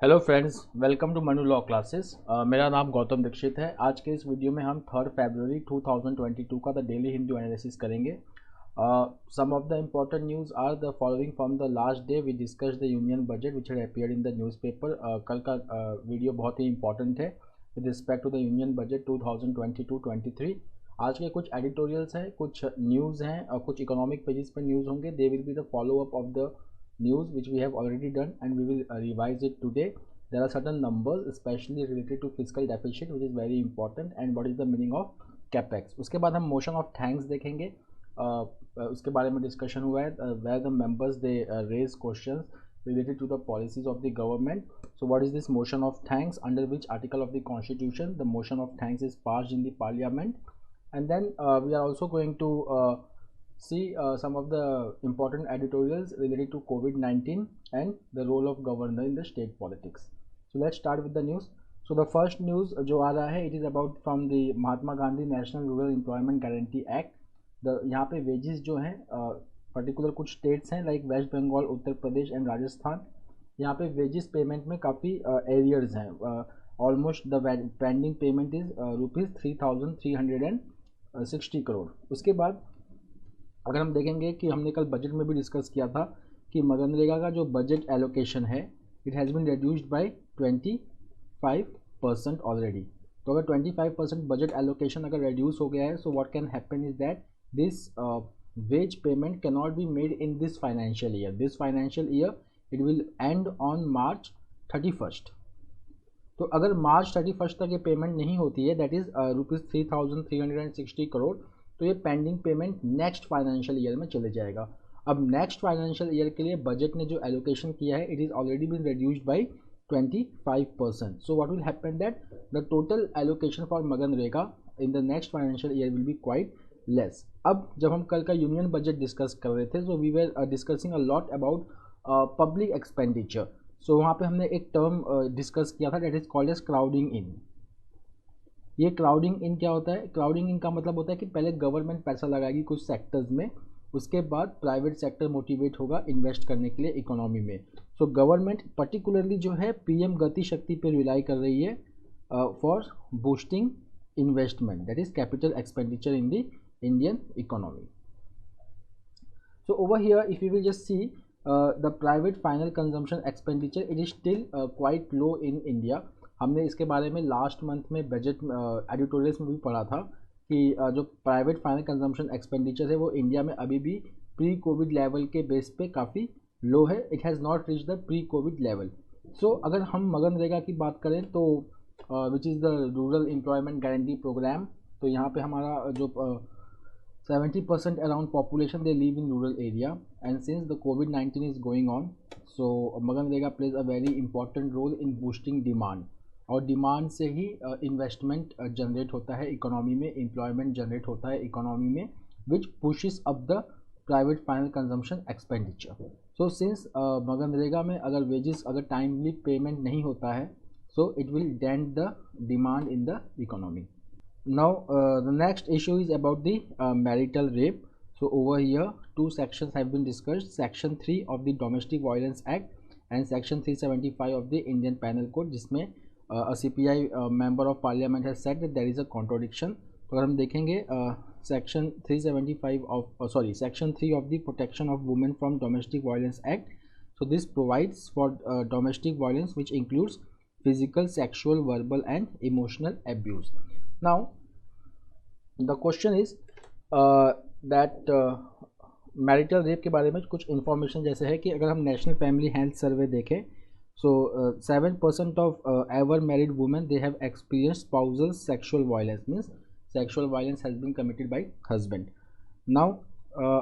Hello friends, welcome to Manu law classes. मेरा नाम गौतम दीक्षित है। आज के इस वीडियो में हम 3 फरवरी 2022 का द डेली हिंदू एनालिसिस करेंगे। Some of the important news are the following from the last day we discuss the union budget which had appeared in the newspaper. कल का वीडियो बहुत ही इंपॉर्टेंट है with respect to the union budget 2022-23। आज के कुछ editorials हैं, कुछ न्यूज़ हैं और कुछ इकोनॉमिक पेजेस पर न्यूज़ होंगे। They will be the follow up of the news which we have already done and we will revise it today. There are certain numbers especially related to fiscal deficit which is very important and what is the meaning of capex. उसके बाद हम motion of thanks देखेंगे। उसके बारे में discussion हुआ है where the members they raise questions related to the policies of the government. So what is this motion of thanks, under which article of the constitution the motion of thanks is passed in the parliament? And then we are also going to see some of the important editorials related to COVID-19 and the role of governor in the state politics. So let's start with the news. So the first news जो आ रहा है it is about from the Mahatma Gandhi national rural employment guarantee act. यहाँ पे wages जो हैं particular कुछ states हैं like West Bengal, Uttar Pradesh and Rajasthan. यहाँ पे वेजेस पेमेंट में काफ़ी एरियर्स हैं। Almost the pending payment is ₹3,360 crore. उसके बाद अगर हम देखेंगे कि हमने कल बजट में भी डिस्कस किया था कि मनरेगा का जो बजट एलोकेशन है it has been reduced by 25% already. तो अगर 25% बजट एलोकेशन अगर रिड्यूस हो गया है so what can happen is that this wage payment can not be made in this financial year. This financial year it will end on March 31st। तो अगर मार्च 31st तक ये पेमेंट नहीं होती है दैट इज़ ₹3,360 करोड़, तो ये pending payment next financial year में चले जाएगा। अब नेक्स्ट फाइनेंशियल ईयर के लिए बजट ने जो एलोकेशन किया है it is already been reduced by 25%। So what will happen that the total allocation for मनरेगा in the next financial year will be quite less. अब जब हम कल का यूनियन बजट डिस्कस कर रहे थे so we were discussing a lot about public expenditure. So वहाँ पे हमने एक टर्म डिस्कस किया था that is called as crowding in. ये क्राउडिंग इन क्या होता है? क्राउडिंग इन का मतलब होता है कि पहले गवर्नमेंट पैसा लगाएगी कुछ सेक्टर्स में, उसके बाद प्राइवेट सेक्टर मोटिवेट होगा इन्वेस्ट करने के लिए इकोनॉमी में। सो गवर्नमेंट पर्टिकुलरली जो है पीएम गति शक्ति पे रिलाई कर रही है for boosting investment, that is capital expenditure in the Indian economy. So over here if you will just see the private final consumption expenditure it is still quite low in India. हमने इसके बारे में last month में budget editorials में भी पढ़ा था कि जो प्राइवेट फाइनल कंजम्पशन एक्सपेंडिचर है वो इंडिया में अभी भी प्री कोविड लेवल के बेस पे काफ़ी लो है। It has not reach the pre covid level. So अगर हम मनरेगा की बात करें तो which is the rural employment guarantee programme, तो यहाँ पे हमारा जो 70% around population they live in rural area and since the कोविड-19 is going on so MNREGA plays a very important role in boosting demand, और डिमांड से ही इन्वेस्टमेंट जनरेट होता है इकोनॉमी में, एम्प्लॉयमेंट जनरेट होता है इकोनॉमी में which pushes up the private final consumption expenditure. So since MNREGA में अगर वेजेस अगर टाइमली पेमेंट नहीं होता है so it will dent the demand in the economy. Now the next issue is about the marital rape. So over here two sections have been discussed, section 3 of the domestic violence act and section 375 of the Indian penal code, जिसमें a CPI member of parliament has said that there is a contradiction। तो अगर हम देखेंगे section 375 of section 3 of the protection of women from domestic violence act, so this provides for domestic violence which includes physical, sexual, verbal and emotional abuse. Now the question is that marital rape के बारे में कुछ information जैसे है कि अगर हम national family health survey देखें so 7% of ever married women they have experienced spousal sexual violence, means sexual violence has been committed by husband. Now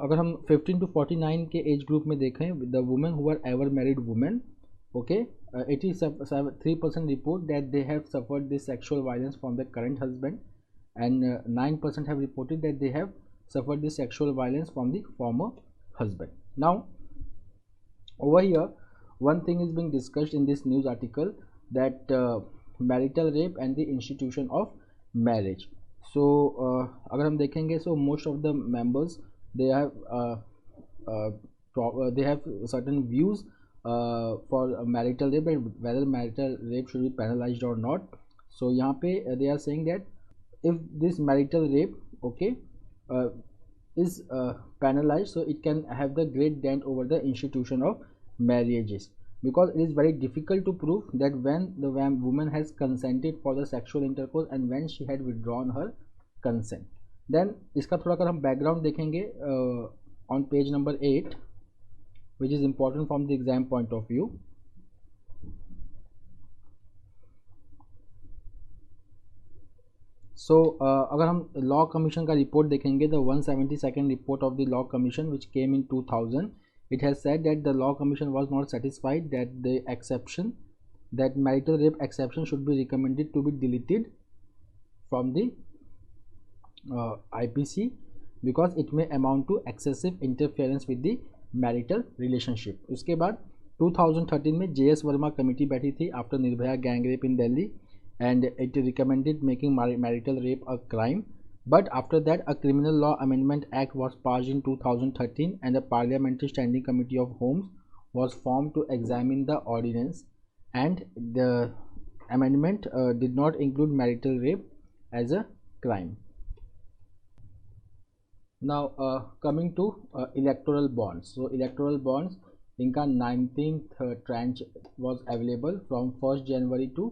अगर हम 15 to 49 के एज ग्रुप में देखें the women who are ever married women, okay, 83% report that they have suffered this sexual violence from their current husband and 9% have reported that they have suffered this sexual violence from the former husband. Now over here one thing is being discussed in this news article that marital rape and the institution of marriage. So अगर हम देखेंगे so most of the members they have certain views for marital rape and whether marital rape should be penalized or not. So यहाँ पे they are saying that if this marital rape, okay, uh, is penalized, so it can have the great dent over the institution of marriages, because it is very difficult to prove that when the woman has consented for the sexual intercourse and when she had withdrawn her consent. Then इसका थोड़ा अगर हम background देखेंगे on page number 8, which is important from the exam point of view. So अगर हम law commission का report देखेंगे, the 172nd report of the law commission which came in 2000, it has said that the law commission was not satisfied that the exception, that marital rape exception should be recommended to be deleted from the IPC because it may amount to excessive interference with the marital relationship. उसके बाद 2013 में JS Verma committee बैठी थी after Nirbhaya gang rape in Delhi, and it recommended making marital rape a crime. But after that, a Criminal Law Amendment Act was passed in 2013 and a Parliamentary Standing Committee of Homes was formed to examine the ordinance, and the amendment did not include marital rape as a crime. Now coming to electoral bonds. So electoral bonds, इनका 19th tranche was available from 1st January to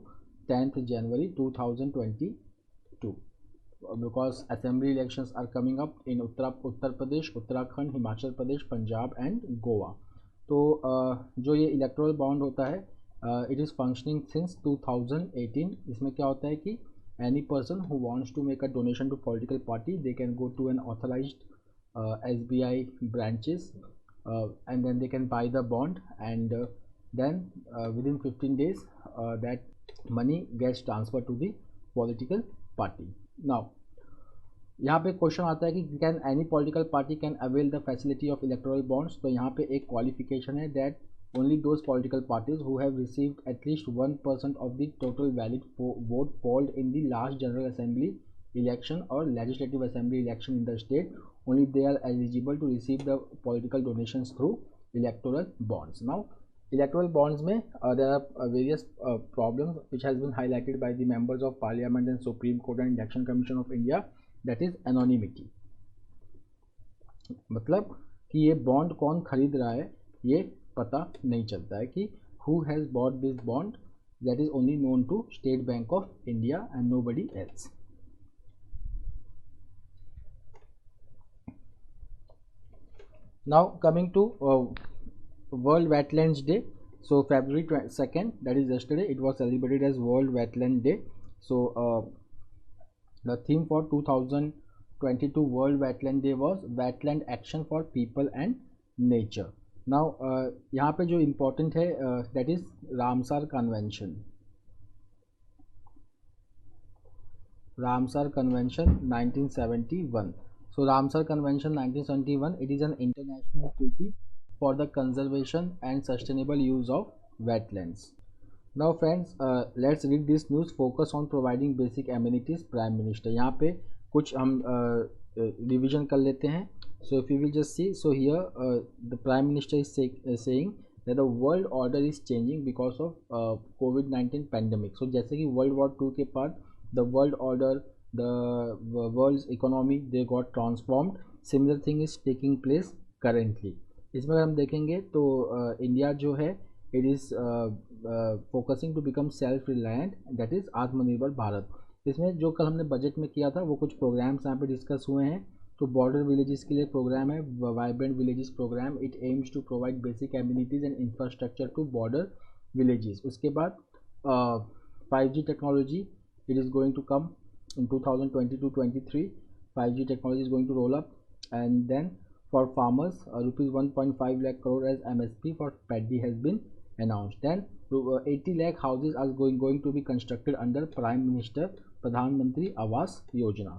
10th January 2022 because assembly elections are coming up in Uttar Pradesh, Uttarakhand, Himachal Pradesh, Punjab and Goa. तो जो ये electoral bond होता है, it is functioning since 2018. इसमें क्या होता है कि any person who wants to make a donation to political party, they can go to an authorized SBI branches and then they can buy the bond, and then within 15 days that money gets transferred to the political party. Now यहाँ पे question आता है कि can any political party can avail the facility of electoral bonds. तो यहाँ पे एक qualification है that only those political parties who have received at least 1% of the total valid vote polled in the last general assembly election और legislative assembly election in the state, only they are eligible to receive the political donations through electoral bonds. Now electoral bonds में there are various problems which has been highlighted by the members of Parliament and Supreme Court and Election Commission of India, that is anonymity. मतलब कि ये bond कौन खरीद रहा है ये पता नहीं चलता है कि who has bought this bond, that is only known to State Bank of India and nobody else. Now coming to World Wetlands Day. So February 2nd, that is yesterday, it was celebrated as World Wetland Day. So the theme for 2022 World Wetland Day was Wetland Action for People and Nature. Now यहाँ पे जो important है that is Ramsar Convention. Ramsar Convention 1971. So Ramsar Convention 1971, it is an international treaty for the conservation and sustainable use of wetlands. Now friends, let's read this news. Focus on providing basic amenities, Prime Minister. यहाँ पे कुछ हम revision कर लेते हैं. So if you will just see, so here the Prime Minister is saying that the world order is changing because of COVID-19 pandemic. So जैसे कि World War II के बाद the world order, the world's economy, they got transformed. Similar thing is taking place currently. इसमें अगर हम देखेंगे तो India जो है it is focusing to become self reliant, that is Atmanirbhar Bharat. इसमें जो कल हमने बजट में किया था वो कुछ प्रोग्राम्स यहाँ पे डिस्कस हुए हैं. तो बॉर्डर विलेजेस के लिए प्रोग्राम है vibrant villages program. It aims to provide basic amenities and infrastructure to border villages. उसके बाद 5G technology, it is going to come in 2022-23. 5G technology is going to roll up, and then for farmers rupees 1.5 lakh crore as MSP for paddy has been announced. Then 80 lakh houses are going to be constructed under Prime Minister Pradhan Mantri Awas Yojana.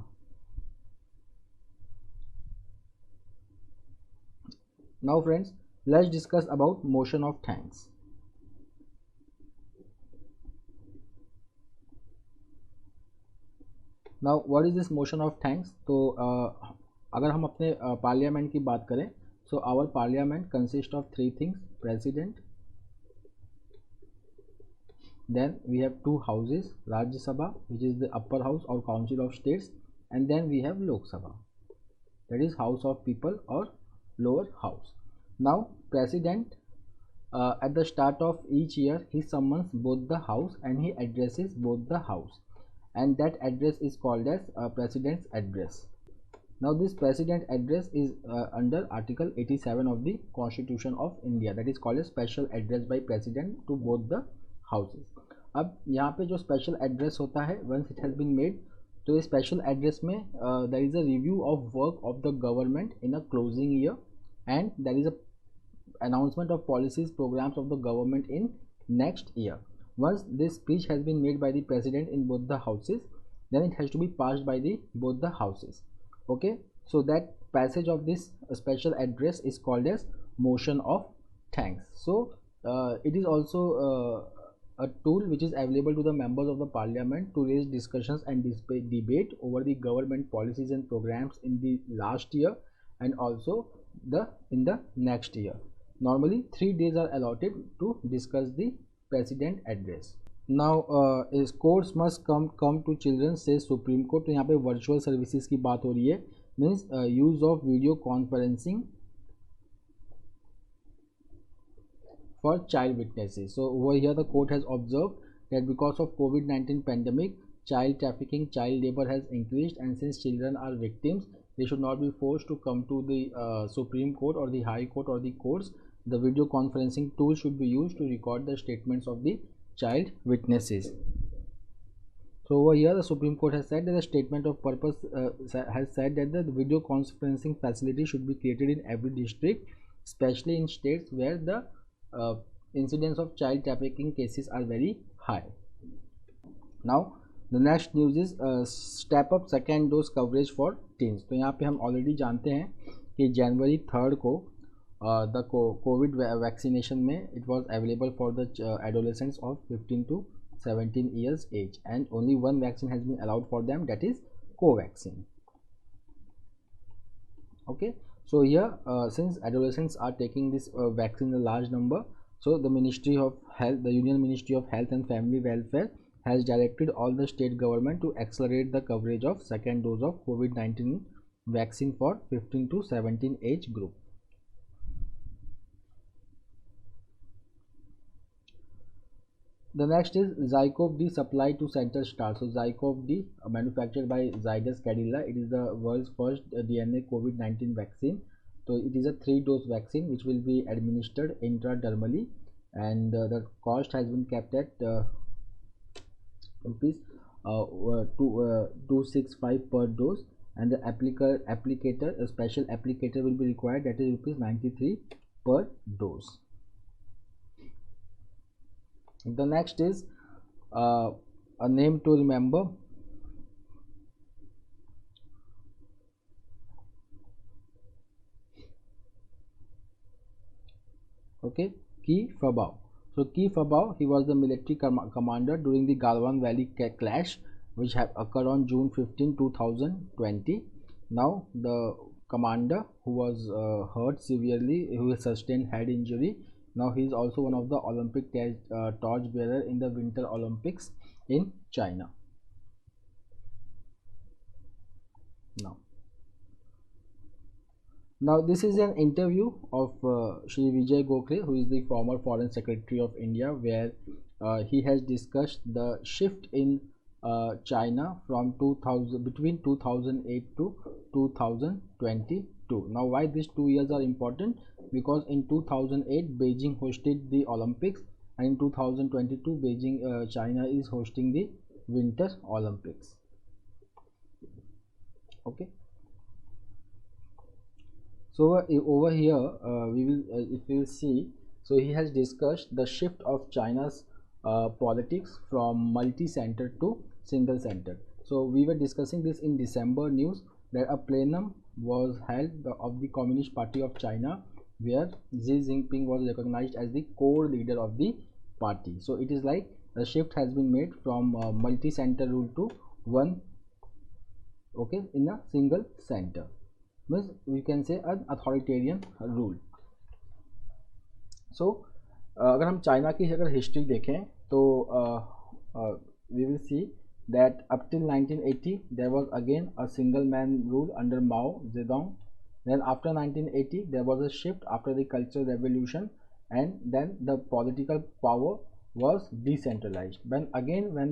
Now friends, let's discuss about motion of thanks. Now what is this motion of thanks. तो अगर हम अपने parliament की बात करें, so our parliament consist of 3 things: president, then we have two houses, Rajya Sabha, which is the upper house or council of states, and then we have Lok Sabha, that is house of people or lower house. Now president, at the start of each year, he summons both the house and he addresses both the house, and that address is called as president's address. Now this president address is under article 87 of the constitution of India, that is called a special address by president to both the houses. अब यहाँ पे जो special address होता है, once it has been made, तो ये special address में there is a review of work of the government in a closing year, and there is a announcement of policies, programs of the government in next year. Once this speech has been made by the president in both the houses, then it has to be passed by the both the houses. Okay, so that passage of this special address is called as motion of thanks. So it is also a tool which is available to the members of the parliament to raise discussions and debate over the government policies and programs in the last year and also in the next year. Normally 3 days are allotted to discuss the president address. Now is courts must come to children, says Supreme Court. तो यहाँ पे virtual services की बात हो रही है, means use of video conferencing for child witnesses. So over here the court has observed that because of COVID-19 pandemic, child trafficking, child labor has increased, and since children are victims, they should not be forced to come to the Supreme Court or the High Court or the courts. The video conferencing tool should be used to record the statements of the child witnesses. So over here the Supreme Court has said that the statement of purpose has said that the video conferencing facility should be created in every district, especially in states where the incidence of child trafficking cases are very high. Now the next news is step up second dose coverage for teens. तो यहाँ पे हम already जानते हैं कि January 3rd को the COVID vaccination में it was available for the adolescents of 15 to 17 years age, and only one vaccine has been allowed for them, that is Covaxin. Okay, so here since adolescents are taking this vaccine in a large number, so the Ministry of Health, the Union Ministry of Health and Family Welfare has directed all the state government to accelerate the coverage of second dose of COVID-19 vaccine for 15 to 17 age group. The next is Zycov-D supply to center start. So Zycov-D manufactured by Zydus Cadila, it is the world's first DNA COVID-19 vaccine. So it is a 3-dose vaccine which will be administered intradermally, and the cost has been kept at rupees 265 per dose, and the applicator, a special applicator will be required, that is rupees 93 per dose. The next is a name to remember. Okay, Ky Fabao. So Ky Fabao, he was the military commander during the Galwan Valley clash which have occurred on June 15, 2020. Now the commander who was hurt severely, who sustained head injury, now he is also one of the Olympic torch bearer in the Winter Olympics in China. Now this is an interview of Shri Vijay Gokhale, who is the former Foreign Secretary of India, where he has discussed the shift in China from between 2008 to 2022. Now why these 2 years are important? Because in 2008 Beijing hosted the Olympics, and in 2022 Beijing China is hosting the Winter Olympics. Okay, so over here we will if we will see, so he has discussed the shift of China's politics from multi-center to single center. So we were discussing this in December news, that a plenum was held of the Communist Party of China, where Xi Jinping was recognized as the core leader of the party. So it is like the shift has been made from multi-center rule to one, okay, in a single center, means we can say an authoritarian rule. So अगर हम China की अगर history देखें we will see that up till 1980 there was again a single man rule under Mao Zedong. Then after 1980 there was a shift after the Cultural Revolution, and then the political power was decentralized. When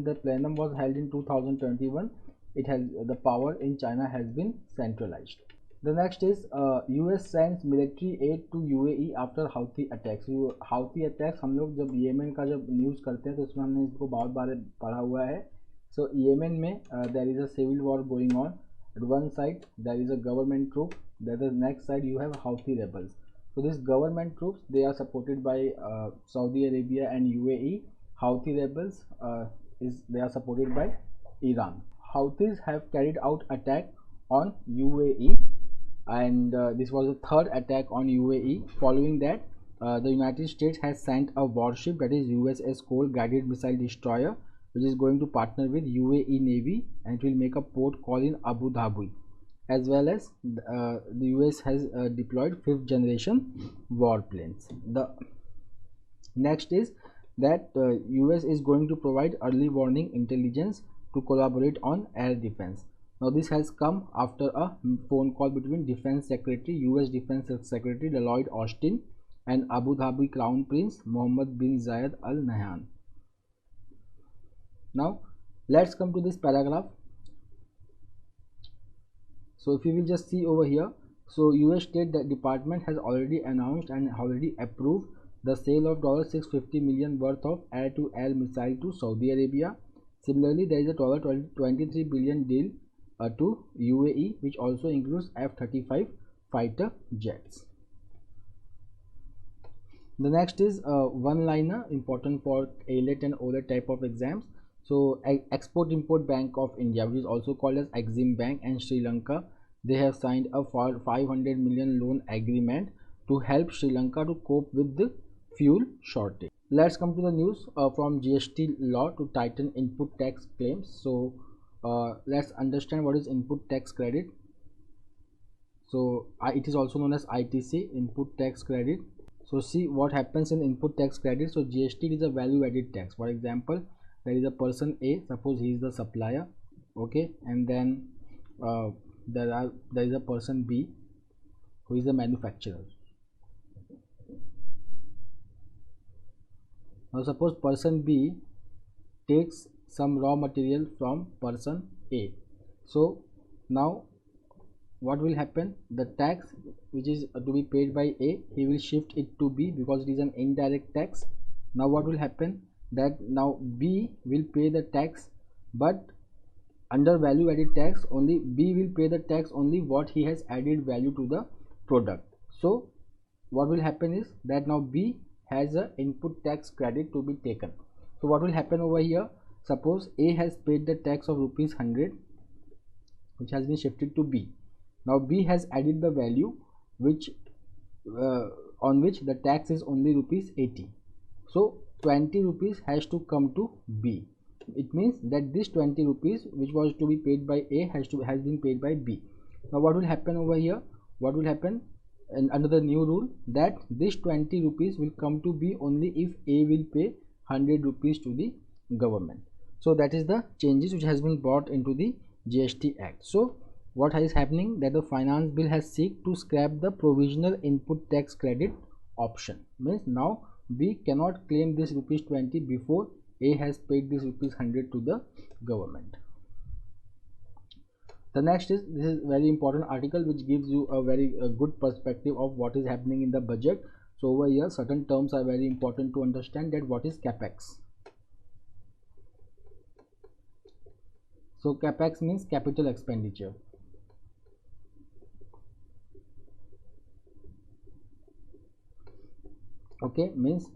the plenum was held in 2021, the power in China has been centralized. The next is US sends military aid to UAE after Houthi attacks. Houthi attacks हम लोग जब Yemen का जब news करते हैं तो उसमें हमने इसको बहुत बार पढ़ा हुआ है. So येमेन में there is a civil war going on. At one side there is a government troop. At the next side you have Houthi rebels. So these government troops, they are supported by Saudi Arabia and UAE. Houthi rebels they are supported by Iran. Houthis have carried out attack on UAE, and this was the third attack on UAE. Following that, the United States has sent a warship, that is USS Cole guided missile destroyer, which is going to partner with UAE Navy, and it will make a port call in Abu Dhabi. As well as the US has deployed 5th generation warplanes. The next is that US is going to provide early warning intelligence to collaborate on air defense. Now this has come after a phone call between Defense Secretary, US Defense Secretary Lloyd Austin, and Abu Dhabi Crown Prince Mohammed bin Zayed Al Nahyan. Now let's come to this paragraph. So if you will just see over here, so US State Department has already announced and already approved the sale of $650 million worth of air-to-air missile to Saudi Arabia. Similarly, there is a $23 billion deal to UAE, which also includes F-35 fighter jets. The next is one-liner, important for ALET and OLET type of exams. So Export-Import Bank of India, which is also called as Exim Bank, and Sri Lanka, they have signed a 500 million loan agreement to help Sri Lanka to cope with the fuel shortage. Let's come to the news from GST law to tighten input tax claims. So let's understand what is input tax credit. So it is also known as ITC, input tax credit. So see what happens in input tax credit. So GST is a value added tax. For example, there is a person A, suppose he is the supplier, okay, and then there is a person B who is the manufacturer. Now suppose person B takes some raw material from person A. So now what will happen? The tax which is to be paid by A, he will shift it to B because it is an indirect tax. Now what will happen? That now B will pay the tax, but under value added tax only B will pay the tax only what he has added value to the product. So what will happen is that now B has a input tax credit to be taken. So what will happen over here? Suppose A has paid the tax of rupees 100, which has been shifted to B. Now B has added the value which on which the tax is only rupees 80. So 20 rupees has to come to B. It means that this 20 rupees which was to be paid by A has been paid by B. Now what will happen over here? What will happen? And under the new rule, that this 20 rupees will come to B only if A will pay 100 rupees to the government. So that is the changes which has been brought into the GST Act. So what is happening, that the finance bill has seek to scrap the provisional input tax credit option. Means now B cannot claim this rupees 20 before A has paid this rupees 100 to the government. The next is, this is very important article which gives you a very good perspective of what is happening in the budget. So over here certain terms are very important to understand, that what is capex. So capex means capital expenditure. Okay, means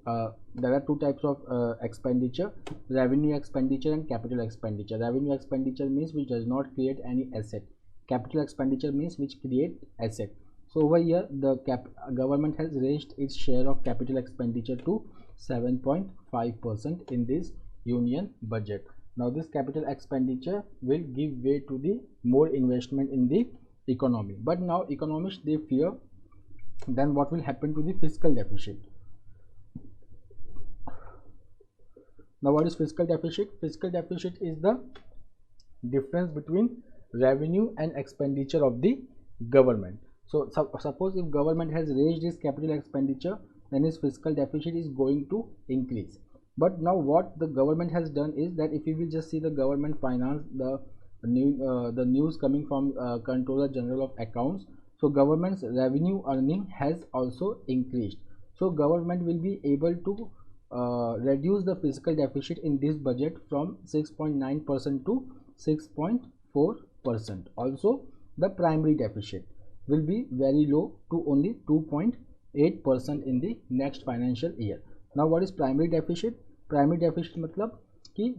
there are two types of expenditure: revenue expenditure and capital expenditure. Revenue expenditure means which does not create any asset. Capital expenditure means which create asset. So over here the government has raised its share of capital expenditure to 7.5% in this union budget. Now this capital expenditure will give way to the more investment in the economy. But now economists, they fear then what will happen to the fiscal deficit. Now what is fiscal deficit? Fiscal deficit is the difference between revenue and expenditure of the government. So suppose if government has raised its capital expenditure, then its fiscal deficit is going to increase. But now what the government has done is that if you will just see the government finance, the news coming from Controller General of Accounts, so government's revenue earning has also increased. So government will be able to reduce the fiscal deficit in this budget from 6.9% to 6.4%. Also the primary deficit will be very low to only 2.8% in the next financial year. Now what is primary deficit? Primary deficit मतलब कि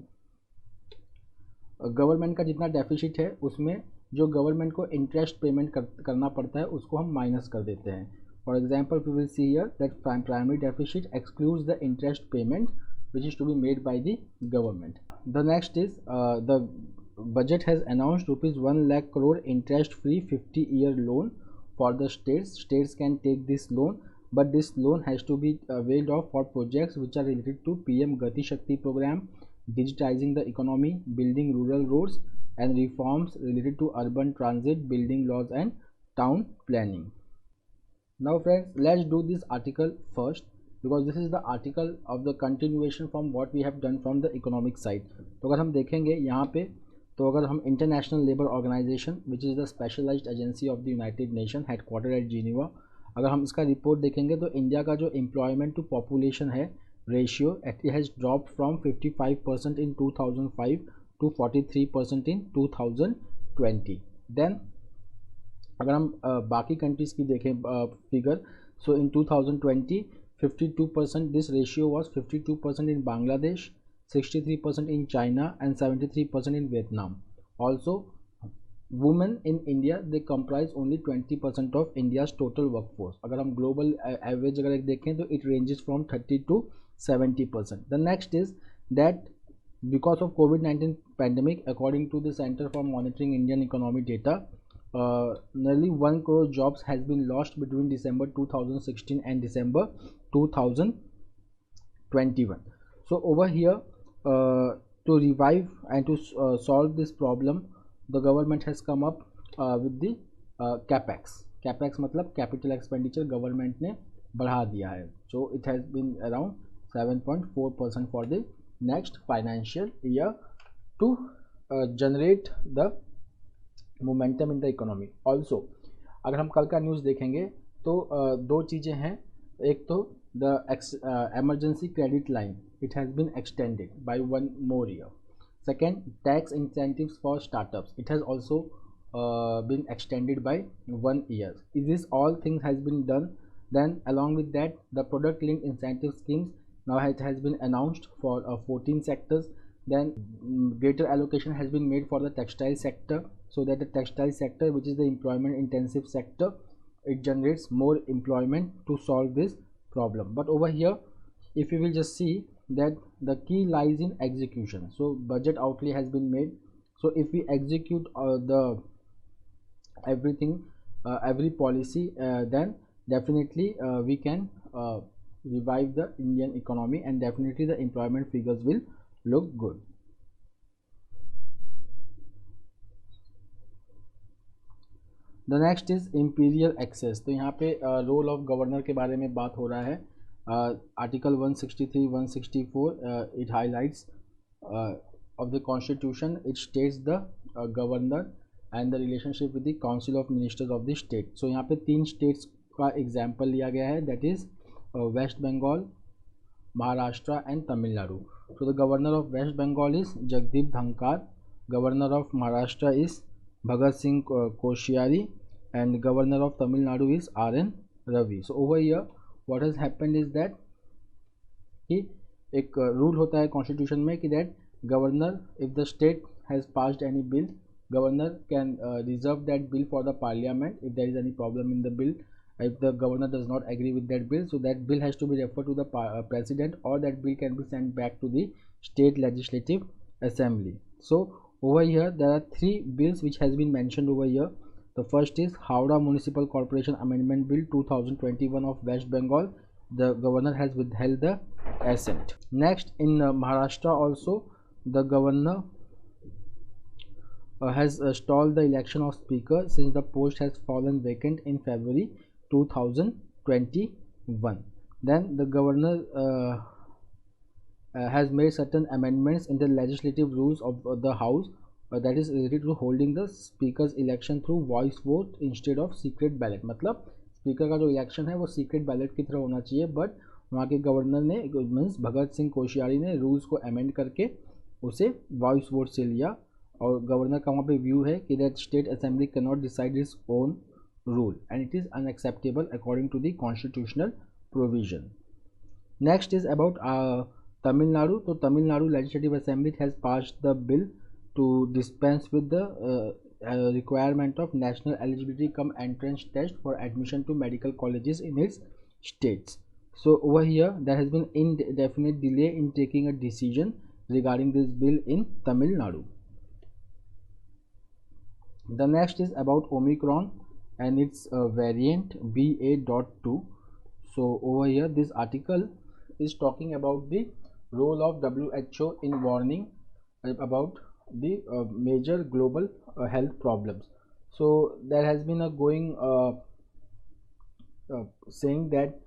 government का जितना deficit है उसमें जो government को interest payment करना पड़ता है उसको हम माइनस कर देते हैं. For example we will see here that primary deficit excludes the interest payment which is to be made by the government. The next is the budget has announced rupees 1 lakh crore interest free 50-year loan for the states. States can take this loan, but this loan has to be waived off for projects which are related to PM Gati Shakti program, digitizing the economy, building rural roads, and reforms related to urban transit, building laws and town planning. Now friends, let's do this article first, because this is the article of the continuation from what we have done from the economic side. तो अगर हम देखेंगे यहाँ पे, तो अगर हम international labour organisation which is the specialised agency of the United Nation headquarter at Geneva, अगर हम इसका रिपोर्ट देखेंगे तो इंडिया का जो एम्प्लॉयमेंट टू पॉपुलेशन है ratio, it has drop from 55% in 2005 to 43% in 2020. Then अगर हम बाकी कंट्रीज़ की देखें figure, so in 2020 52%, this ratio was 52% in Bangladesh, 63% in China and 73% in Vietnam. Also women in India, they comprise only 20% of India's total workforce. अगर हम global average अगर देखें तो it ranges from 30 to 70%. The next is that because of COVID-19 pandemic, according to the Center for Monitoring Indian Economy data, nearly 1 crore jobs has been lost between December 2016 and December 2021. So over here, to revive and to solve this problem, the government has come up with the capex. Capex मतलब capital expenditure government ने बढ़ा दिया है. So it has been around 7.4% for the next financial year to generate the momentum in the economy. Also अगर हम कल का news देखेंगे तो दो चीज़ें हैं. एक तो the emergency credit line, it has been extended by 1 more year. Second, tax incentives for startups, it has also been extended by 1 year. If this all things has been done, then along with that the product linked incentive schemes now has been announced for 14 sectors. Then greater allocation has been made for the textile sector, so that the textile sector, which is the employment intensive sector, it generates more employment to solve this problem. But over here, if you will just see that the key lies in execution. So budget outlay has been made. So if we execute the everything, every policy, then definitely we can revive the Indian economy, and definitely the employment figures will look good. The next is imperial access. तो यहाँ पे role of governor के बारे में बात हो रहा है. Article 163 164 it highlights of the constitution, it states the governor and the relationship with the council of ministers of the state. So यहाँ पे 3 states का एग्जाम्पल लिया गया है, that is West Bengal, Maharashtra and Tamil Nadu. So the governor of West Bengal is Jagdeep Dhankar, governor of Maharashtra is Bhagat Singh Koshyari, and governor of Tamil Nadu is R.N. Ravi. So over here what has happened is that कि एक rule होता है constitution में कि that governor, if the state has passed any bill, governor can reserve that bill for the parliament if there is any problem in the bill. If the governor does not agree with that bill, so that bill has to be referred to the president, or that bill can be sent back to the state legislative assembly. So over here there are 3 bills which has been mentioned over here. The first is Howrah Municipal Corporation Amendment Bill 2021 of West Bengal, the governor has withheld the assent. Next, in Maharashtra also, the governor has stalled the election of speaker since the post has fallen vacant in February 2021. Then the governor has made certain amendments in the legislative rules of the house, that is related to holding the speaker's election through voice vote instead of secret ballot. मतलब speaker का जो election है वो secret ballot की तरह होना चाहिए, but वहाँ के गवर्नर ने मीन्स भगत सिंह कोश्यारी ने रूल्स को अमेंड करके उसे वॉइस वोट से लिया, और गवर्नर का वहाँ पे व्यू है कि that state assembly can not decide its own rule and it is unacceptable according to the constitutional provision. Next is about Tamil Nadu. So Tamil Nadu Legislative Assembly has passed the bill to dispense with the requirement of national eligibility come entrance test for admission to medical colleges in its states. So over here there has been indefinite delay in taking a decision regarding this bill in Tamil Nadu. The next is about Omicron and its variant BA.2. So over here this article is talking about the role of WHO in warning about the major global health problems. So there has been a going saying that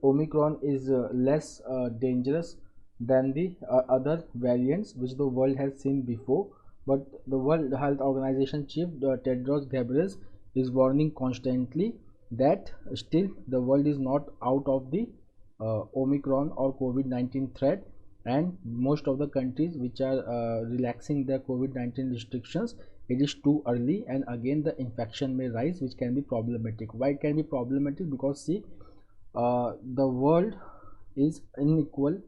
Omicron is less dangerous than the other variants which the world has seen before, but the World Health Organization chief Tedros Ghebreyesus is warning constantly that still the world is not out of the Omicron or COVID-19 threat, and most of the countries which are relaxing their COVID-19 restrictions, it is too early and again the infection may rise, which can be problematic. Why it can be problematic? Because see, the world is unequal.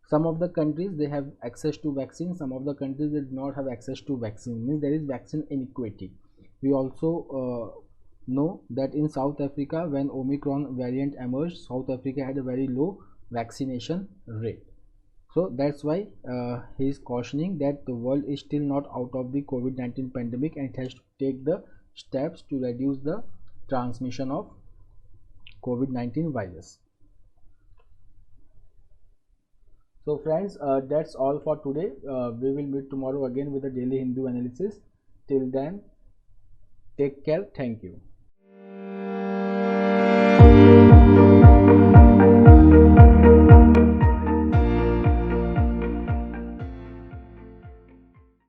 Some of the countries they have access to vaccine, some of the countries they do not have access to vaccine, means there is vaccine inequity. We also know that in South Africa, when Omicron variant emerged, South Africa had a very low vaccination rate. So that's why he is cautioning that the world is still not out of the COVID-19 pandemic and it has to take the steps to reduce the transmission of COVID-19 virus. So friends, that's all for today. We will meet tomorrow again with the daily Hindu analysis. Till then, take care. Thank you.